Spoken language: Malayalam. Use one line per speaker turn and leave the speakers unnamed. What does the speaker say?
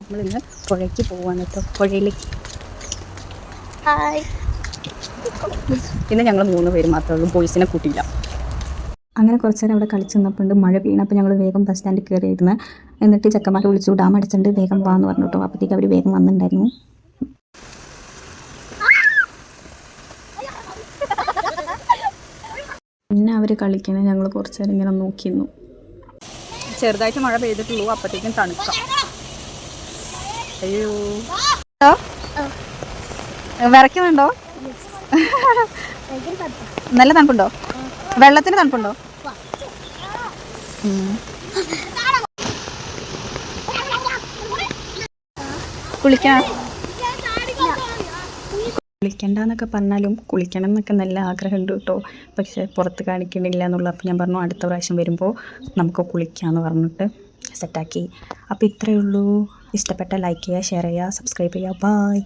നമ്മളിന്ന് പുഴയ്ക്ക് പോവാണ് കേട്ടോ, പുഴയിലേക്ക്.
ഹായ്.
ഇന്ന് ഞങ്ങൾ 3 പേര് മാത്രമേ ഉള്ളൂ, ബോയ്സിനെ കൂട്ടിയില്ല. അങ്ങനെ കുറച്ച് നേരം അവിടെ കളിച്ച് നിന്നപ്പോൾ മഴ പെയ്യണം. ഞങ്ങൾ വേഗം ബസ് സ്റ്റാൻഡിൽ കയറിയിരുന്നു. എന്നിട്ട് ചെക്കന്മാരെ വിളിച്ചു, ഡാം അടിച്ചിട്ടുണ്ട്, വേഗം വാന്ന് പറഞ്ഞു കേട്ടോ. അപ്പോഴത്തേക്ക് അവർ വേഗം വന്നിട്ടുണ്ടായിരുന്നു. പിന്നെ അവർ കളിക്കുന്നത് ഞങ്ങൾ കുറച്ച് നേരം ഇങ്ങനെ നോക്കിയിരുന്നു. ചെറുതായിട്ട് മഴ പെയ്തിട്ടുള്ളൂ, അപ്പോഴത്തേക്കും തണുക്കാം. അയ്യോ, വിറയ്ക്കുന്നുണ്ടോ? നല്ല തണുപ്പുണ്ടോ? വെള്ളത്തിന് തണുപ്പുണ്ടോ? കുളിക്കണ്ടെന്നൊക്കെ പറഞ്ഞാലും കുളിക്കണം എന്നൊക്കെ നല്ല ആഗ്രഹമുണ്ട് കേട്ടോ. പക്ഷേ പുറത്ത് കാണിക്കണില്ല എന്നുള്ള. അപ്പോൾ ഞാൻ പറഞ്ഞു അടുത്ത പ്രാവശ്യം വരുമ്പോൾ നമുക്ക് കുളിക്കാമെന്ന് പറഞ്ഞിട്ട് സെറ്റാക്കി. അപ്പോൾ ഇത്രയേ ഉള്ളൂ. ഇഷ്ടപ്പെട്ട ലൈക്ക് ചെയ്യുക, ഷെയർ ചെയ്യുക, സബ്സ്ക്രൈബ് ചെയ്യുക. ബൈ.